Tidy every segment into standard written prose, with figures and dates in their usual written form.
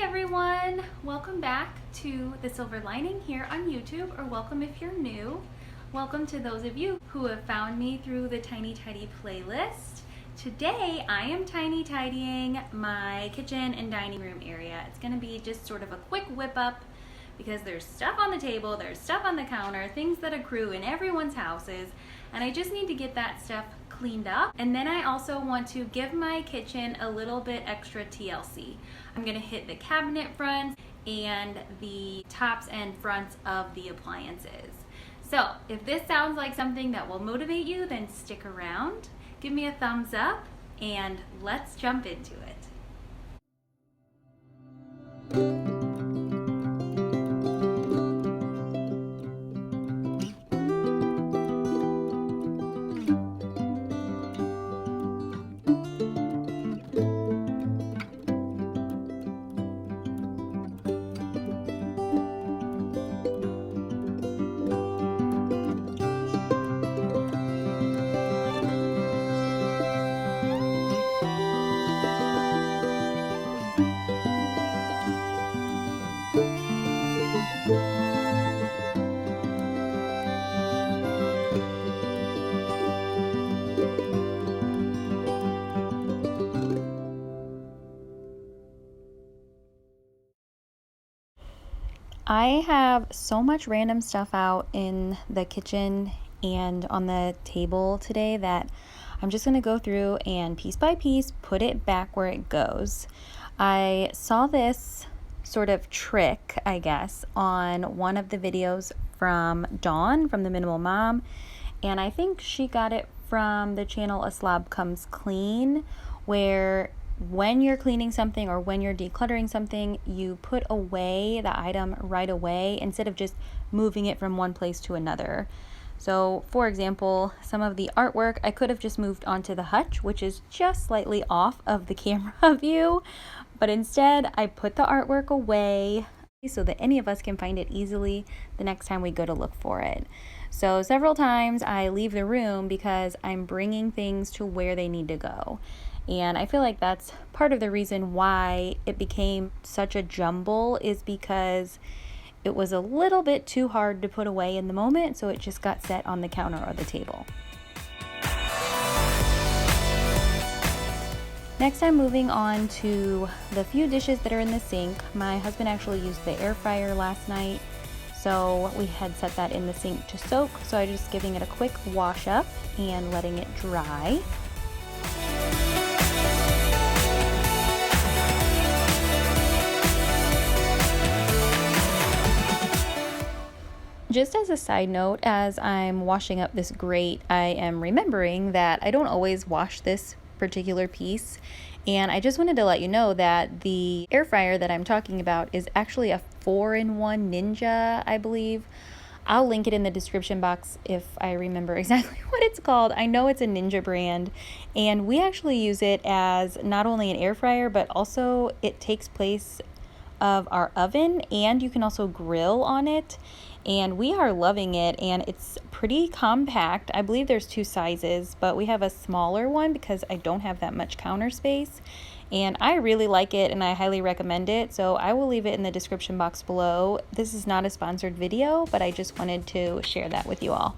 everyone, welcome back to The Silver Lining here on YouTube, or welcome if you're new. Welcome to those of you who have found me through the Tiny Tidy playlist. Today I am tiny tidying my kitchen and dining room area. It's going to be just sort of a quick whip up because there's stuff on the table, there's stuff on the counter, things that accrue in everyone's houses, and I just need to get that stuff cleaned up. And then I also want to give my kitchen a little bit extra TLC. I'm gonna hit the cabinet fronts and the tops and fronts of the appliances. So if this sounds like something that will motivate you, then stick around, give me a thumbs up, and let's jump into it. I have so much random stuff out in the kitchen and on the table today that I'm just going to go through and piece by piece put it back where it goes. I saw this sort of trick, I guess, on one of the videos from Dawn from The Minimal Mom, and I think she got it from the channel A Slob Comes Clean, where when you're cleaning something or when you're decluttering something, you put away the item right away instead of just moving it from one place to another. So for example, some of the artwork I could have just moved onto the hutch, which is just slightly off of the camera view, but instead I put the artwork away so that any of us can find it easily the next time we go to look for it. So several times I leave the room because I'm bringing things to where they need to go. And I feel like that's part of the reason why it became such a jumble, is because it was a little bit too hard to put away in the moment, so it just got set on the counter or the table. Next, I'm moving on to the few dishes that are in the sink. My husband actually used the air fryer last night, so we had set that in the sink to soak, so I'm just giving it a quick wash up and letting it dry. Just as a side note, as I'm washing up this grate, I am remembering that I don't always wash this particular piece, and I just wanted to let you know that the air fryer that I'm talking about is actually a 4-in-1 Ninja, I believe. I'll link it in the description box if I remember exactly what it's called. I know it's a Ninja brand, and we actually use it as not only an air fryer, but also it takes place of our oven, and you can also grill on it, and we are loving it. And it's pretty compact. I believe there's two sizes, but we have a smaller one because I don't have that much counter space, and I really like it and I highly recommend it, so I will leave it in the description box below. This is not a sponsored video, but I just wanted to share that with you all.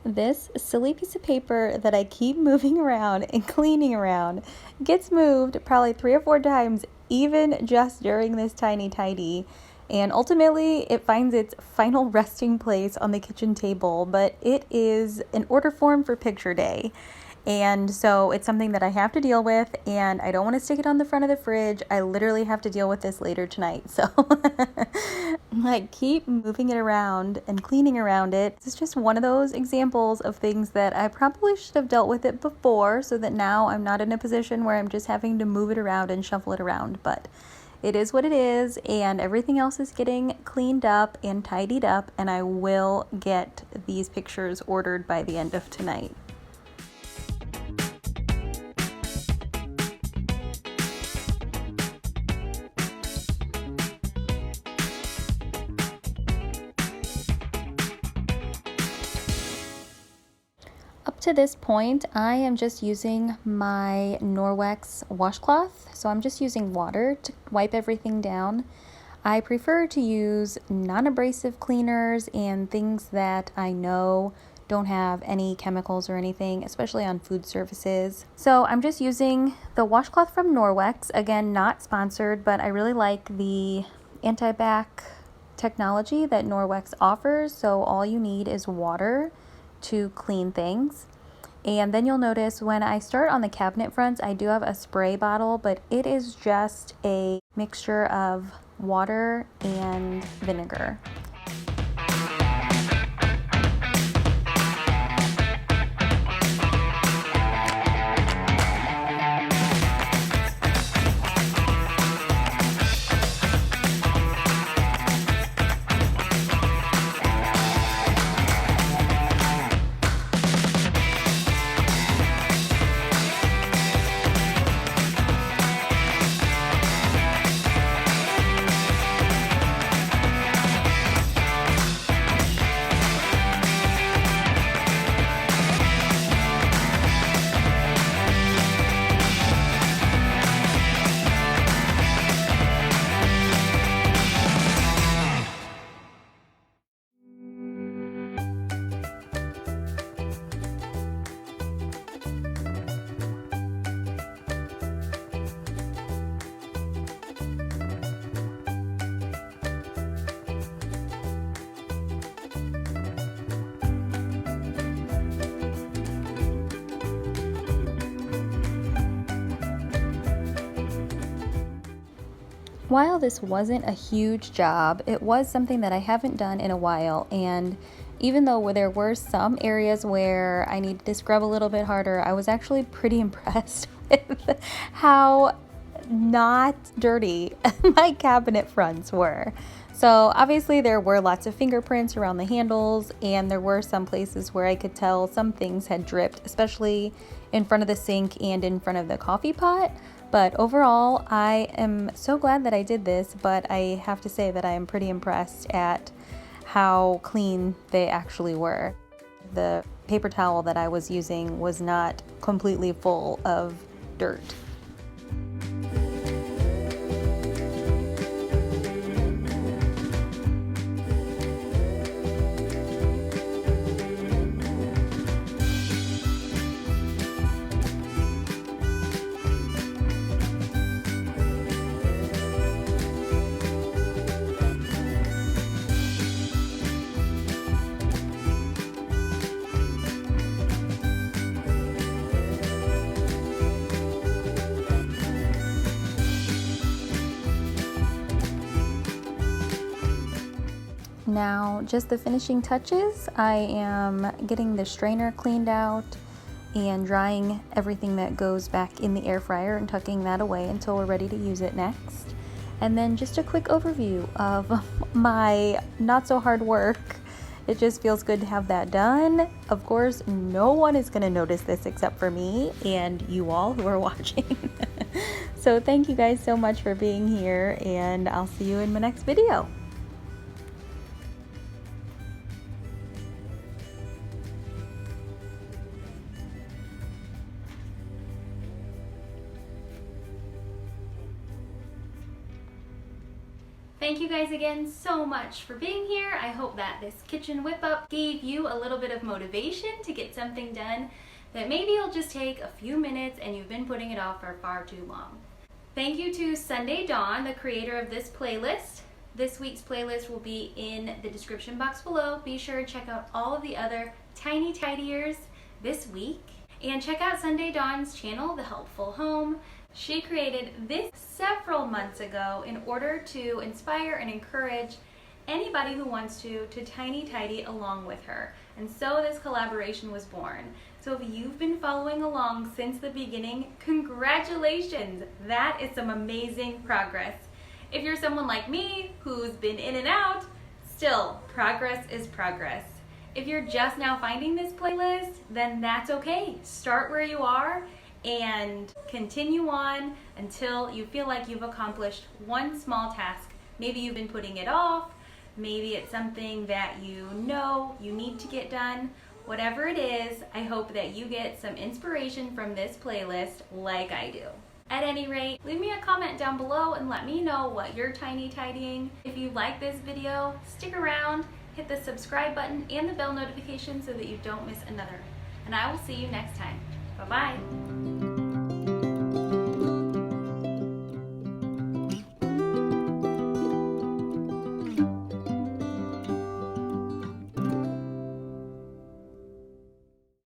This silly piece of paper that I keep moving around and cleaning around gets moved probably 3 or 4 times, even just during this tiny tidy. And ultimately, it finds its final resting place on the kitchen table, but it is an order form for picture day. And so it's something that I have to deal with, and I don't want to stick it on the front of the fridge. I literally have to deal with this later tonight. So I keep moving it around and cleaning around it. It's just one of those examples of things that I probably should have dealt with it before, so that now I'm not in a position where I'm just having to move it around and shuffle it around. But it is what it is, and everything else is getting cleaned up and tidied up, and I will get these pictures ordered by the end of tonight. Up to this point, I am just using my Norwex washcloth. So I'm just using water to wipe everything down. I prefer to use non-abrasive cleaners and things that I know don't have any chemicals or anything, especially on food surfaces. So I'm just using the washcloth from Norwex. Again, not sponsored, but I really like the anti-bac technology that Norwex offers. So all you need is water to clean things. And then you'll notice when I start on the cabinet fronts, I do have a spray bottle, but it is just a mixture of water and vinegar. While this wasn't a huge job, it was something that I haven't done in a while, and even though there were some areas where I needed to scrub a little bit harder, I was actually pretty impressed with how not dirty my cabinet fronts were. So obviously there were lots of fingerprints around the handles, and there were some places where I could tell some things had dripped, especially in front of the sink and in front of the coffee pot. But overall, I am so glad that I did this, but I have to say that I am pretty impressed at how clean they actually were. The paper towel that I was using was not completely full of dirt. Now, just the finishing touches. I am getting the strainer cleaned out and drying everything that goes back in the air fryer and tucking that away until we're ready to use it next. And then just a quick overview of my not so hard work. It just feels good to have that done. Of course, no one is going to notice this except for me and you all who are watching. So thank you guys so much for being here, and I'll see you in my next video. Thank you guys again so much for being here. I hope that this kitchen whip up gave you a little bit of motivation to get something done that maybe will just take a few minutes and you've been putting it off for far too long. Thank you to Sunday Dawn, the creator of this playlist. This week's playlist will be in the description box below. Be sure to check out all of the other tiny tidiers this week. And check out Sunday Dawn's channel, The Helpful Home. She created this several months ago in order to inspire and encourage anybody who wants to tiny tidy along with her. And so this collaboration was born. So if you've been following along since the beginning, congratulations! That is some amazing progress. If you're someone like me who's been in and out, still, progress is progress. If you're just now finding this playlist, then that's okay. Start where you are and continue on until you feel like you've accomplished one small task. Maybe you've been putting it off, maybe it's something that you know you need to get done. Whatever it is, I hope that you get some inspiration from this playlist like I do. At any rate, leave me a comment down below and let me know what you're tiny tidying. If you like this video, stick around, hit the subscribe button and the bell notification so that you don't miss another. And I will see you next time. Bye-bye.